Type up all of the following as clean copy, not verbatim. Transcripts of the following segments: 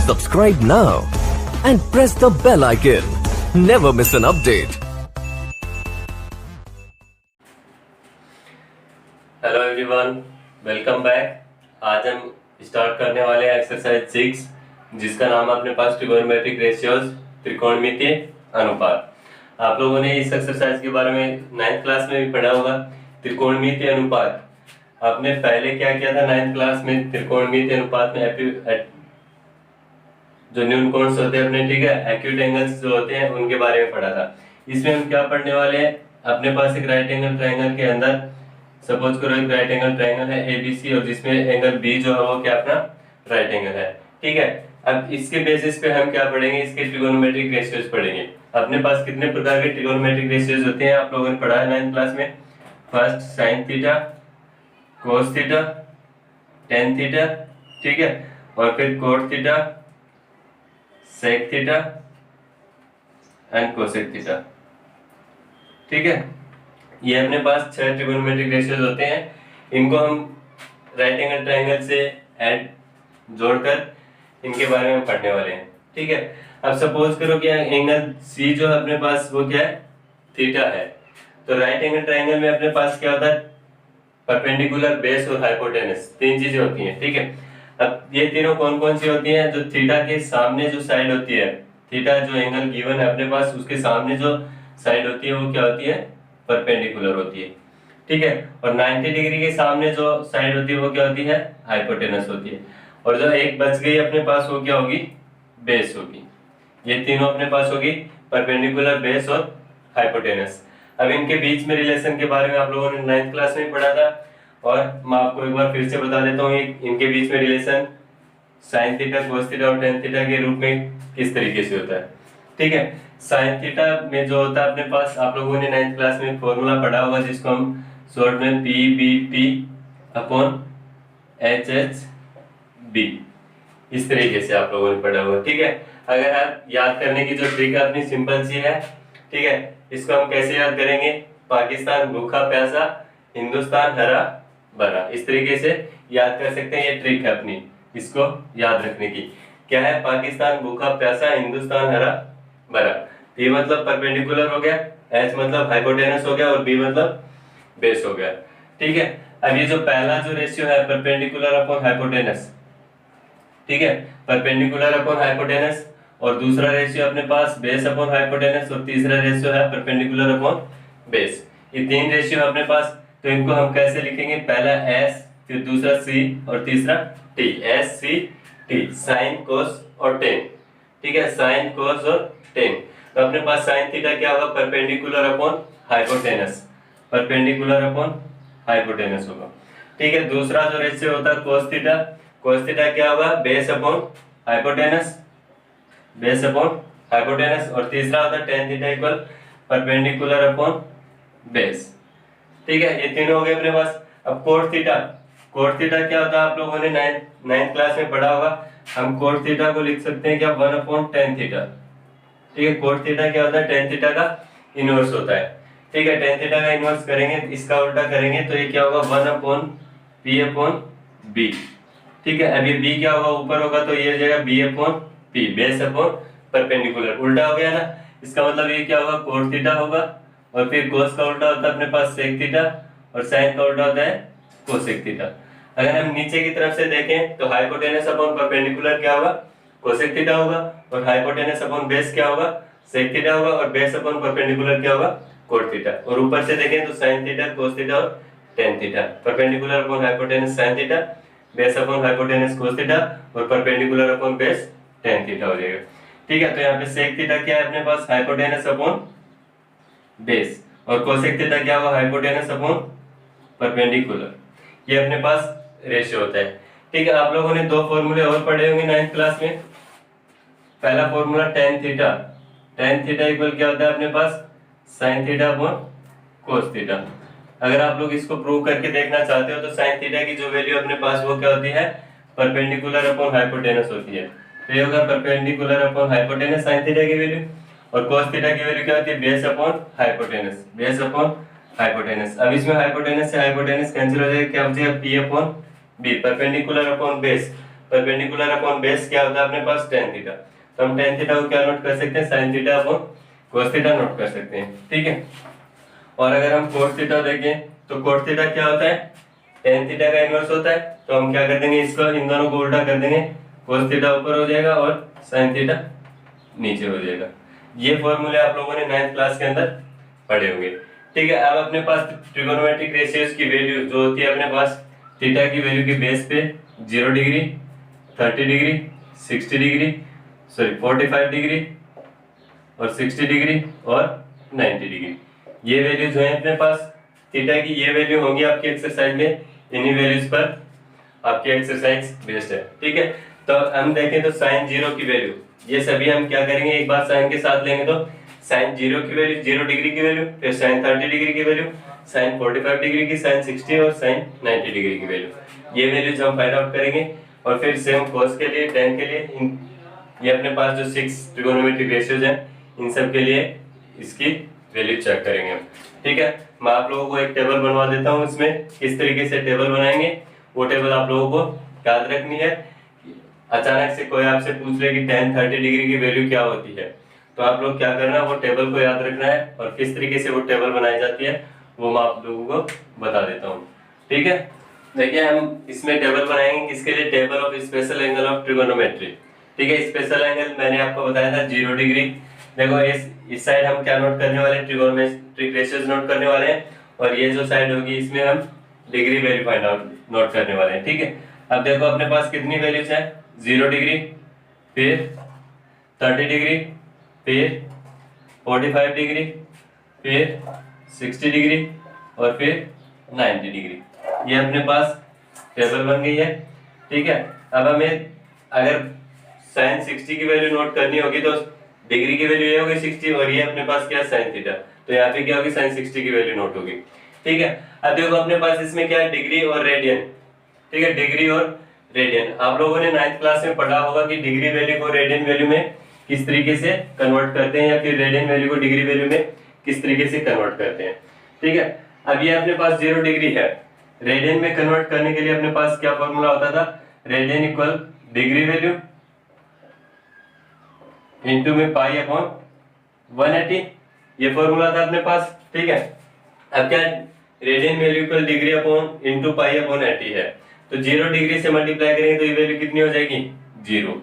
Subscribe now and press the bell icon. Never miss an update. Hello everyone, welcome back. आज हम start करने वाले हैं exercise 6 जिसका नाम है अपने पास ट्रिगोनोमेट्रिक रेशियोज, त्रिकोणमितीय अनुपात। आप लोगों ने इस एक्सरसाइज के बारे में 9th क्लास में भी पढ़ा होगा। त्रिकोणमितीय अनुपात आपने पहले क्या किया था 9th क्लास में? त्रिकोणमितीय अनुपात में जो न्यून कोणस होते हैं अपने, ठीक है, एक्यूट एंगल्स जो होते हैं उनके बारे में पढ़ा था। इसमें हम क्या पढ़ने वाले हैं? अपने पास एक राइट एंगल ट्रायंगल के अंदर सपोज करो एक राइट एंगल ट्रायंगल है एबीसी और जिसमें एंगल बी जो है वो क्या अपना राइट एंगल है, ठीक है। अब इसके बेसिस पे हम क्या पढ़ेंगे? इसके ट्रिगोनोमेट्रिक रेशियोज पढ़ेंगे। अपने पास कितने प्रकार के ट्रिगोनोमेट्रिक रेशियोज होते हैं आप लोगों ने पढ़ा है 9th क्लास में। First sine theta, cos theta, tan theta, ठीक है, और फिर cot theta, sec theta and cosec theta, ठीक है। ये अपने पास 6 ट्रिगोनोमेट्रिक रेशियोज होते हैं। इनको हम राइट एंगल ट्रायंगल से ऐड जोड़कर इनके बारे में पढ़ने वाले हैं, ठीक है। अब सपोज करो कि एंगल सी जो है अपने पास वो क्या है? थीटा है। तो राइट एंगल ट्रायंगल में अपने पास क्या होता है? परपेंडिकुलर, बेस और हाइपोटेनस, 3 चीजें होती हैं, ठीक है। अब ये तीनों कौन कौन सी होती हैं? जो थीटा के सामने जो साइड होती है, थीटा जो एंगल गिवन है अपने पास उसके सामने जो साइड होती है वो क्या होती है? परपेंडिकुलर होती है, ठीक है। और 90 डिग्री के सामने जो साइड होती है वो क्या होती है? हाइपोटेनस होती है। और जो एक बच गई अपने पास वो क्या होगी? बेस होगी। ये तीनों अपने पास होगी, परपेंडिकुलर, बेस और हाइपोटेनस। अब इनके बीच में रिलेशन के बारे में आप लोगों ने 9th क्लास में पढ़ा था और मैं आपको एक बार फिर से बता देता हूँ इनके बीच में relation sign theta, cos theta और टेन थीटा के रूप में किस तरीके से होता है, ठीक है। साइन थीटा में जो होता है अपने पास आप लोगों ने 9th क्लास में फॉर्मूला पढ़ा होगा जिसको हम शॉर्ट में P B P upon H H B, इस तरीके से आप लोगों ने पढ़ा होगा, ठीक है। अगर आप याद करने की जो ट्रिक है अपनी सिंपल सी है, ठीक है। इसको हम कैसे याद करेंगे? पाकिस्तान भूखा प्यासा, हिंदुस्तान हरा भरा, इस तरीके से याद कर सकते हैं। ये ट्रिक है अपनी, इसको याद रखने की। क्या है? पाकिस्तान भूखा प्यासा, हिंदुस्तान हरा भरा। P मतलब परपेंडिकुलर हो गया, H मतलब हाइपोटेनस हो गया और B मतलब बेस हो गया, ठीक है। अब ये जो पहला जो रेशियो है परपेंडिकुलर अपॉन हाइपोटेनस, ठीक है, परपेंडिकुलर अपॉन हाइपोटेनस, और दूसरा रेशियो अपने पास बेस अपॉन हाइपोटेनस और तीसरा रेशियो है परपेंडिकुलर अपॉन बेस। ये 3 रेशियो है अपने पास। तो इनको हम कैसे लिखेंगे? पहला S, फिर दूसरा C और तीसरा T। S C T, sine cos और टेन, ठीक है, साइन कोस और टेन। तो अपने पास साइन थीटा क्या होगा? Perpendicular upon hypotenuse, perpendicular upon hypotenuse होगा, ठीक है। दूसरा जो रेशियो होता है कोस थीटा, कोस थीटा क्या होगा? Base upon hypotenuse, base upon hypotenuse, और तीसरा होता है ten theta equal perpendicular upon base, ठीक है। ये तीनों हो गए अपने पास। अब कोट थीटा, कोट थीटा क्या होता है? आप लोगों ने 9th क्लास में पढ़ा होगा। हम कोट थीटा को लिख सकते हैं क्या? 1 अपॉन टेन थीटा, ठीक है। कोट थीटा क्या होता है? टेन थीटा का इनवर्स होता है, ठीक है। टेन थीटा का इनवर्स करेंगे, इसका उल्टा करेंगे तो ये क्या होगा? 1 अपॉन पी अपॉन बी, ठीक है। अब ये बी क्या होगा? ऊपर होगा तो ये हो जाएगा B upon P, base upon perpendicular. उल्टा हो गया ना, इसका मतलब ये क्या होगा? कोट थीटा होगा, और फिर कोस का उल्टा होता है अपने पास सेक थीटा, और साइन का उल्टा होता है कोसेक थीटा। अगर हम नीचे की तरफ से देखें तो हाइपोटेनस अपॉन परपेंडिकुलर क्या होगा? कोसेक थीटा होगा, और हाइपोटेनस अपॉन बेस क्या होगा? सेक थीटा होगा, और बेस अपॉन परपेंडिकुलर क्या होगा? Cot theta. और ऊपर से देखें तो साइन थीटा, कोस थीटा और tan theta. Perpendicular upon hypotenuse sine theta, base upon hypotenuse cos theta, और perpendicular upon base tan theta हो जाएगा, ठीक है। तो यहाँ पे सेक थीटा क्या है अपने पास? हाइपोटेनस अपॉन बेस, और कोसेक थीटा क्या होगा? Hypotenuse upon perpendicular. ये अपने पास रेशियो होता है, ठीक है। आप लोगों ने 2 फॉर्मूले और पढ़े होंगे 9th क्लास में। पहला formula tan theta, tan theta equal क्या होता है अपने पास? Sine theta upon cos theta. अगर आप लोग इसको प्रूव करके देखना चाहते हो तो साइन थीटा की जो वैल्यू अपने पास वो क्या होती है? परपेंडिकुलर अपॉन हाइपोटेनस होती है। तो ये होगा perpendicular upon hypotenuse sine theta की वैल्यू, और cos थीटा की वैल्यू क्या होती है? Base upon hypotenuse, base upon hypotenuse. अब इसमें हाइपोटेनस से हाइपोटेनस कैंसिल हो जाएगा, क्या बचेगा? p upon b, perpendicular upon base, perpendicular upon base क्या होता है अपने पास tan थीटा। तो हम tan थीटा को क्या नोट कर सकते हैं, sin theta upon cos theta note कर सकते हैं, ठीक है। और अगर हम cos थीटा देखें तो cos थीटा क्या होता है, tan थीटा का इनवर्स होता है। तो हम क्या कर देंगे, इसको इन दोनों को उल्टा कर देंगे, cos थीटा ऊपर हो जाएगा और sin थीटा नीचे हो जाएगा। ये फॉर्मूले आप लोगों ने 9th क्लास के अंदर पढ़े होंगे, ठीक है। अब अपने पास ट्रिगोनोमेट्रिक रेशियोज की वैल्यू जो होती है अपने पास थीटा की वैल्यू के बेस पे 0 डिग्री, 30 डिग्री, 60 डिग्री, 45 डिग्री और 60 डिग्री और 90 डिग्री, ये वैल्यू जो है अपने पास थीटा की, ये वैल्यू होंगी आपकी एक्सरसाइज में। इन्हीं वैल्यूज पर आपकी एक्सरसाइज बेस्ड है, ठीक है। तो हम देखें तो साइन 0 की वैल्यू, ये सभी हम क्या करेंगे, एक बार साइन के साथ लेंगे तो साइन 0 की वैल्यू 0 डिग्री की वैल्यू, फिर साइन 30 डिग्री की वैल्यू, साइन 45 डिग्री की, साइन 60 और साइन 90 डिग्री की वैल्यू, ये वैल्यूज हम फाइंड आउट करेंगे। और फिर सेम cos के लिए, tan के लिए, ये अपने पास जो 6 ट्रिगोनोमेट्रिक रेशियोज हैं इन सब के लिए इसकी वैल्यू चेक करेंगे हम, ठीक है। मैं आप लोगों को एक टेबल बनवा देता हूँ, इसमें किस तरीके से टेबल बनाएंगे वो टेबल आप लोगों को याद रखनी है। अचानक से कोई आपसे पूछ ले कि tan 30 डिग्री की वैल्यू क्या होती है, तो आप लोग क्या करना है, वो टेबल को याद रखना है और किस तरीके से वो टेबल बनाई जाती है वो मैं आप लोगों को बता देता हूँ, ठीक है। देखिए हम इसमें टेबल बनाएंगे किसके लिए, table of special angle of trigonometry, ठीक है। स्पेशल एंगल मैंने आपको बताया था 0 डिग्री। देखो इस साइड हम क्या नोट करने वाले हैं, ट्रिगोनोमेट्रिक रेशियोज नोट करने वाले हैं, और ये जो साइड होगी इसमें हम degree value find out note करने वाले हैं, ठीक है। अब देखो अपने पास कितनी वैल्यूज है, 0 डिग्री, फिर 30 डिग्री, फिर 45 डिग्री, फिर 60 डिग्री और फिर 90 डिग्री, ये अपने पास टेबल बन गई है, ठीक है। अब हमें अगर sin 60 की वैल्यू नोट करनी होगी तो डिग्री की वैल्यू ये होगी 60 और ये अपने पास क्या है sin थीटा, तो यहाँ पे क्या होगी sin 60 की वैल्यू नोट होगी, ठीक है। अब देखो अपने पास इसमें क्या है, डिग्री और रेडियन, ठीक है, डिग्री और रेडियन। आप लोगों ने 9th क्लास में पढ़ा होगा कि डिग्री वैल्यू को रेडियन वैल्यू में किस तरीके से कन्वर्ट करते हैं, या फिर रेडियन वैल्यू को डिग्री वैल्यू में किस तरीके से कन्वर्ट करते हैं, ठीक है। अब ये अपने पास 0 डिग्री है, रेडियन में कन्वर्ट करने के लिए अपने पास क्या फॉर्मूला होता था, radian equal degree value into में पाई अपॉन 180, ये फॉर्मूला था अपने पास, ठीक है। अब क्या radian value equal degree upon into pi upon 80 है, तो 0 डिग्री से मल्टीप्लाई करेंगे तो ये वैल्यू कितनी हो जाएगी, 0,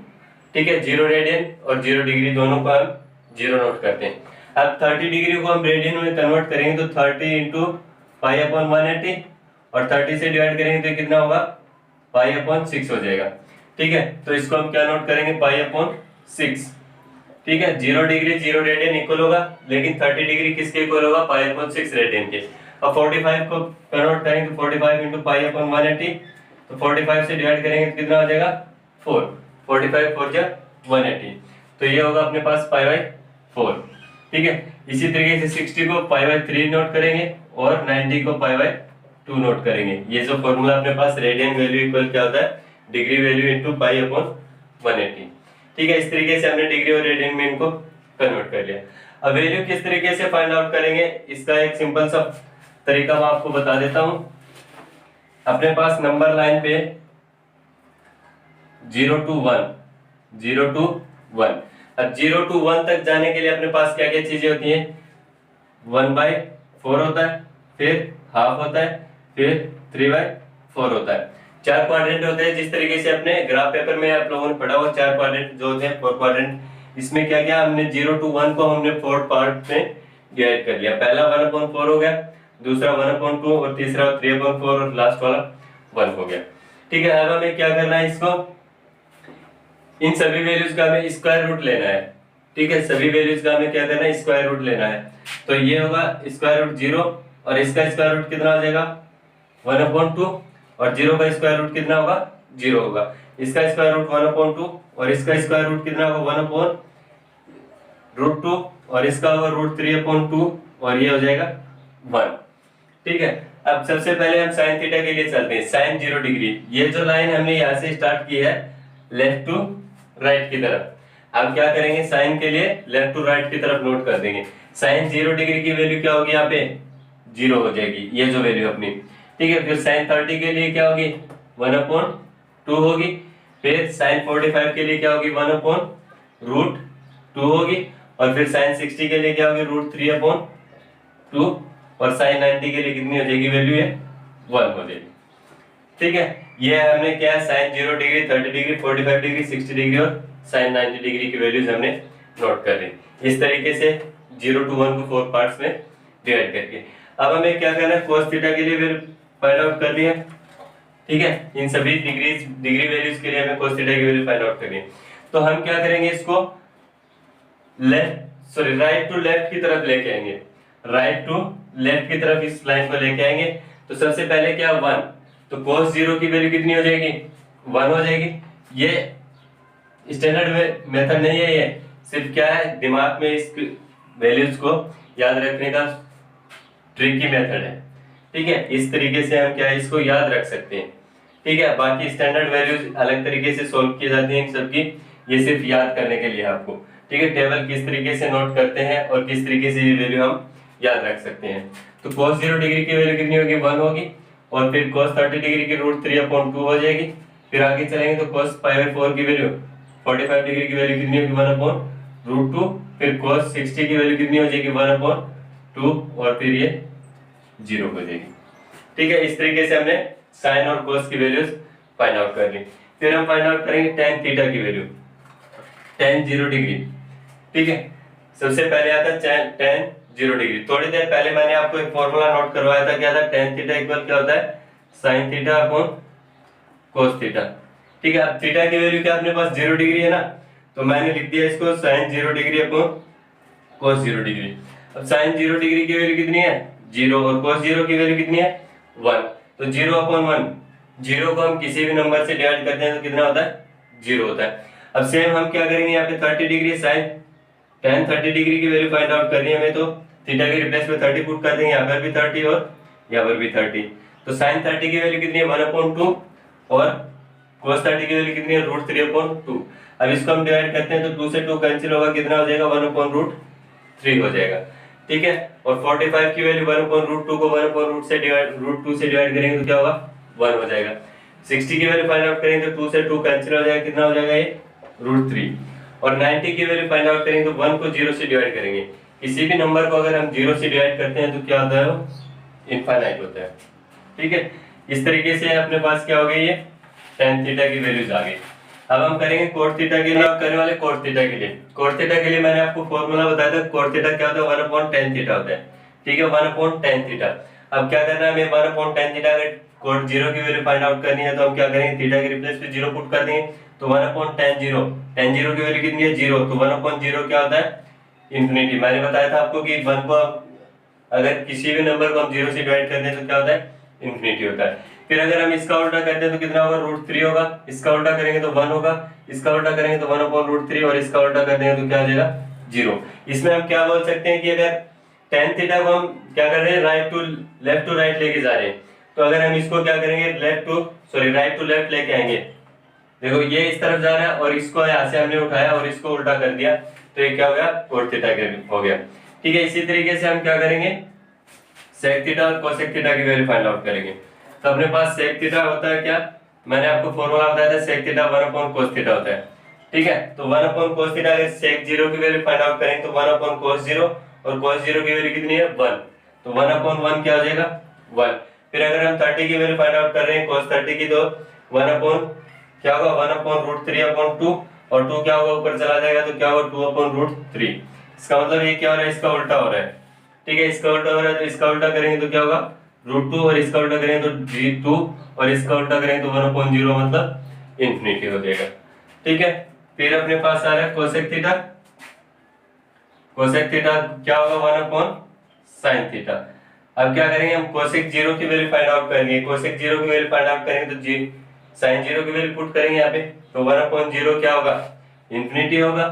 ठीक है। 0 रेडियन और 0 डिग्री दोनों को हम 0 नोट करते हैं। अब 30 डिग्री को हम रेडियन में कन्वर्ट करेंगे तो 30 इंटू पाई अपॉन 180 और 30 से डिवाइड करेंगे तो कितना होगा, पाई अपॉन 6 हो जाएगा, ठीक है। तो इसको हम क्या नोट करेंगे, पाई अपॉन 6, ठीक है। 0 डिग्री 0 रेडियन इक्वल होगा, लेकिन 30 डिग्री किसके इक्वल होगा, पाई अपॉन 6 रेडियन के। अब 45 को कन्वर्ट करेंगे तो 45 इंटू पाई अपॉन 180, तो 45 से डिवाइड करेंगे तो कितना हो जाएगा, 4, 45 4 जा 180, तो ये होगा अपने पास पाई बाई 4, ठीक है। इसी तरीके से 60 को पाई बाई 3 नोट करेंगे और 90 को पाई बाई 2 नोट करेंगे। ये जो फॉर्मूला अपने पास रेडियन वैल्यू इक्वल क्या होता है, degree value into pi upon 180, ठीक है। इस तरीके से हमने डिग्री और रेडियन में इनको कन्वर्ट कर लिया। अब वैल्यू किस तरीके से फाइंड आउट करेंगे, इसका एक सिंपल सा तरीका मैं आपको बता देता हूं। अपने पास नंबर लाइन पे 0 to 1, 0 to 1, अब 0 to 1 तक जाने के लिए अपने पास क्या क्या चीजें होती हैं, 1/4 होता है, फिर हाफ होता है, फिर 3/4 होता है। 4 क्वाड्रेंट होते हैं, जिस तरीके से अपने ग्राफ पेपर में आप लोगों ने पढ़ा हुआ 4 क्वाड्रेंट जो होते हैं, 4 क्वाड्रेंट। इसमें क्या क्या हमने 0 to 1 को हमने 4 पार्ट में डिवाइड कर लिया। पहला 1/4 हो गया, दूसरा 1/2 और तीसरा 3/4 और लास्ट वाला 1 हो गया, ठीक है। अब हमें क्या करना है, इसको इन सभी वैल्यूज का हमें स्क्वायर रूट लेना है, ठीक है। सभी वैल्यूज का हमें क्या करना है, स्क्वायर रूट लेना है। तो ये होगा स्क्वायर रूट 0 और इसका स्क्वायर रूट कितना हो जाएगा, 1/2 और 0 का स्क्वायर रूट कितना होगा, 0 होगा। इसका स्क्वायर रूट 1/2 और इसका स्क्वायर रूट कितना होगा, 1/√2 और इसका होगा √3/2 और ये हो जाएगा 1, ठीक है। अब सबसे पहले हम साइन थीटा के लिए चलते हैं। साइन 0 डिग्री, ये जो लाइन हमने यहाँ से स्टार्ट की है लेफ्ट टू राइट की तरफ, अब क्या करेंगे, साइन के लिए लेफ्ट टू राइट की तरफ नोट कर देंगे। साइन 0 डिग्री की वैल्यू क्या होगी, यहाँ पे 0 हो जाएगी, ये जो वैल्यू अपनी, ठीक है। फिर साइन 30 के लिए क्या होगी, 1/2 होगी, फिर साइन 45 के लिए क्या होगी 1/√2 होगी, और फिर साइन 60 के लिए क्या होगी √3/2, और साइन 90 के लिए कितनी हो जाएगी वैल्यू है 1 हो जाएगी। ठीक है, ये हमने क्या sine 0 degree, 30 degree, 45 degree, 60 degree और साइन 90 डिग्री की वैल्यूज हमने नोट कर ली। इस तरीके से 0 to 1 को 4 पार्ट्स में डिवाइड करके अब हमें क्या करना है, cos थीटा के लिए फिर फाइंड आउट कर लिया। ठीक है, इन सभी डिग्री वैल्यूज के लिए हमें cos थीटा की वैल्यू फाइंड आउट करनी है। तो हम क्या करेंगे, इसको राइट टू लेफ्ट की तरफ लेके आएंगे, राइट टू लेफ्ट की तरफ इस लाइन को लेके आएंगे। तो सबसे पहले क्या 1, तो cos 0 की वैल्यू कितनी हो जाएगी 1 हो जाएगी। ये स्टैंडर्ड मेथड नहीं है, ये सिर्फ क्या है दिमाग में इस वैल्यूज को याद रखने का ट्रिकी मेथड है। ठीक है, इस तरीके से हम क्या है इसको याद रख सकते हैं। ठीक है, बाकी स्टैंडर्ड वैल्यूज अलग तरीके से सोल्व की जाती हैं सबकी, ये सिर्फ याद करने के लिए आपको। ठीक है, टेबल किस तरीके से नोट करते हैं और किस तरीके से ये वैल्यू हम याद रख सकते हैं। तो cos 0 डिग्री की वैल्यू कितनी होगी 1 होगी, और फिर cos 30 डिग्री की √3/2 हो जाएगी। फिर आगे चलेंगे तो cos π/4 की वैल्यू 45 डिग्री की वैल्यू कितनी होगी 1/√2, फिर cos 60 की वैल्यू कितनी हो जाएगी 1/2, और फिर ये 0 हो जाएगी। ठीक है, इस तरीके से हमने साइन और cos की वैल्यूज फाइंड आउट कर ली। फिर हम फाइंड आउट करेंगे tan थीटा की वैल्यू, tan 0 डिग्री। ठीक है, सबसे पहले आता है tan 0 डिग्री। थोड़ी देर पहले मैंने आपको एक फॉर्मूला नोट करवाया था, क्या था tan थीटा इक्वल क्या होता है sin theta upon cos theta. ठीक है, अब थीटा की वैल्यू क्या अपने पास 0 डिग्री है ना, तो मैंने लिख दिया इसको sin 0 degree upon cos 0 degree. अब sin 0 डिग्री की वैल्यू कितनी है 0, और cos 0 की वैल्यू कितनी है 1, तो 0/1, 0 को हम किसी भी नंबर से डिवाइड करते हैं तो कितना होता है 0 होता है। अब सेम हम क्या करेंगे, यहाँ पे 30 डिग्री साइन tan 30 डिग्री की वैल्यू फाइंड आउट करनी है हमें, तो थीटा के रिप्लेस में 30 पुट कर देंगे, यहाँ पर भी 30 और यहाँ पर भी 30। तो sin 30 की वैल्यू कितनी है 1/2, और cos 30 की वैल्यू कितनी है √3/2। अब इसको हम डिवाइड करते हैं तो 2 से 2 कैंसिल होगा, कितना हो जाएगा 1/√3 हो जाएगा। ठीक है, और 45 की वैल्यू 1/√2 को 1/√2 से डिवाइड करेंगे तो क्या होगा 1 हो जाएगा। 60 की वैल्यू फाइंड आउट करेंगे तो 2 से 2 कैंसिल हो जाएगा, कितना हो जाएगा ये √3। और 90 की वैल्यू फाइंड आउट करेंगे तो 1 को 0 से डिवाइड करेंगे। किसी भी नंबर को अगर हम 0 से डिवाइड करते हैं तो क्या होता है वो इनफाइनाइट होता है। ठीक है, इस तरीके से अपने पास क्या हो गई ये tan थीटा की वैल्यूज आ गई। अब हम करेंगे cot थीटा के लिए, करने वाले cot थीटा के लिए। cot थीटा के लिए मैंने आपको फॉर्मूला बताया था, cot थीटा क्या होता है 1/tan थीटा होता है। ठीक है, 1/tan थीटा। अब क्या करना है हमें 1/tan थीटा, अगर cot 0 की वैल्यू फाइंड आउट करनी है तो हम क्या करेंगे थीटा के रिप्लेस में 0 पुट कर देंगे, तो 1/tan 0, tan 0 की वैल्यू कितनी है 0, तो 1/0 क्या होता है इंफिनिटी। मैंने बताया था आपको कि 1 को अगर किसी भी नंबर को हम 0 से डिवाइड करते हैं तो क्या होता है इंफिनिटी होता है। फिर अगर हम इसका उल्टा करते हैं तो कितना होगा √3 होगा, इसका उल्टा करेंगे तो 1 होगा, इसका उल्टा करेंगे तो 1/√3, और इसका उल्टा कर देंगे तो क्या आ जाएगा 0। इसमें हम क्या बोल सकते हैं कि अगर tan थीटा को हम क्या कर रहे हैं लेफ्ट टू राइट लेके जा रहे हैं, तो अगर हम इसको क्या करेंगे राइट टू लेफ्ट लेके आएंगे, देखो ये इस तरफ जा रहा है और इसको यहाँ से हमने उठाया और इसको उल्टा कर दिया, तो ये क्या हो गया cot थीटा हो गया। ठीक है, इसी तरीके से हम क्या करेंगे sec थीटा और cosec थीटा की वैल्यू फाइंड आउट करेंगे। तो अपने पास sec थीटा होता है क्या, मैंने आपको फॉर्मूला बताया था sec थीटा 1/cos थीटा होता है। ठीक है, तो 1/cos थीटा अगर sec 0 की वैल्यू फाइंड आउट करेंगे तो 1/cos 0, और cos 0 की वैल्यू कितनी है 1, तो 1/1 क्या हो जाएगा 1। फिर अगर हम 30 की वैल्यू फाइंड आउट कर रहे हैं cos 30 की, तो 1 क्या होगा 1/√3/2, और 2 क्या होगा ऊपर चला जाएगा तो क्या होगा 2/√3। इसका मतलब ये क्या हो रहा है, इसका उल्टा हो रहा है। ठीक है, इसका उल्टा हो रहा है तो इसका उल्टा करेंगे तो क्या होगा √2, और इसका उल्टा करेंगे तो 2, और इसका उल्टा करेंगे तो 1/0 मतलब इंफिनिटी हो जाएगा। ठीक है, फिर अपने पास आ रहा है cosec थीटा। cosec थीटा क्या होगा 1/sin थीटा। अब क्या करेंगे हम cosec 0 की वैल्यू फाइंड आउट करेंगे, cosec 0 की वैल्यू फाइंड आउट करेंगे तो sin 0 की वैल्यू पुट करेंगे यहाँ पे, तो 1/0 क्या होगा इंफिनिटी होगा।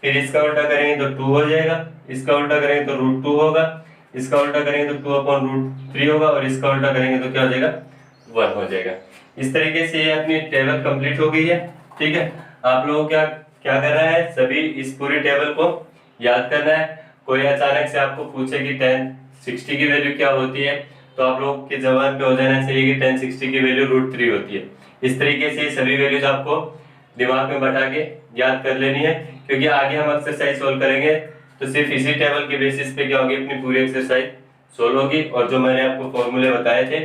फिर इसका उल्टा करेंगे तो 2 हो जाएगा, इसका उल्टा करेंगे तो √2 होगा, इसका उल्टा करेंगे तो 2/√3 होगा, और इसका उल्टा करेंगे तो क्या हो जाएगा 1 हो जाएगा। इस तरीके से ये अपनी टेबल कंप्लीट हो गई है। ठीक है, आप लोगों को क्या करना है, सभी इस पूरी टेबल को याद करना है। कोई अचानक से आपको पूछे कि tan 60 की वैल्यू क्या होती है, तो आप लोग के जवाब पे हो जाना चाहिए कि tan 60 की वैल्यू √3 होती है। इस तरीके से सभी वैल्यूज आपको दिमाग में बैठा के याद कर लेनी है, क्योंकि आगे हम एक्सरसाइज सोल्व करेंगे तो सिर्फ इसी टेबल के बेसिस पे क्या होगी, अपनी पूरी एक्सरसाइज सोल्व होगी। और जो मैंने आपको फॉर्मूले बताए थे,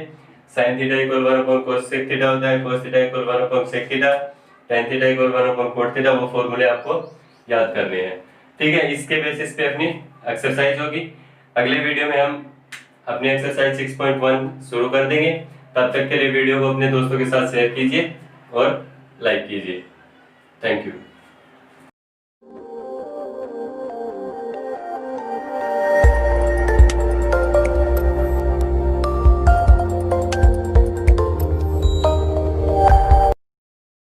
sin theta equal 1/cos sec theta होता है, cos theta equal 1/sec theta, tan theta equal 1/cot theta, वो फॉर्मूले आपको याद करने हैं। ठीक है, इसके बेसिस पे अपनी एक्सरसाइज होगी। अगले वीडियो में हम अपनी एक्सरसाइज 6.1 शुरू कर देंगे। तब तक के लिए वीडियो को अपने दोस्तों के साथ शेयर कीजिए और लाइक कीजिए। Thank you.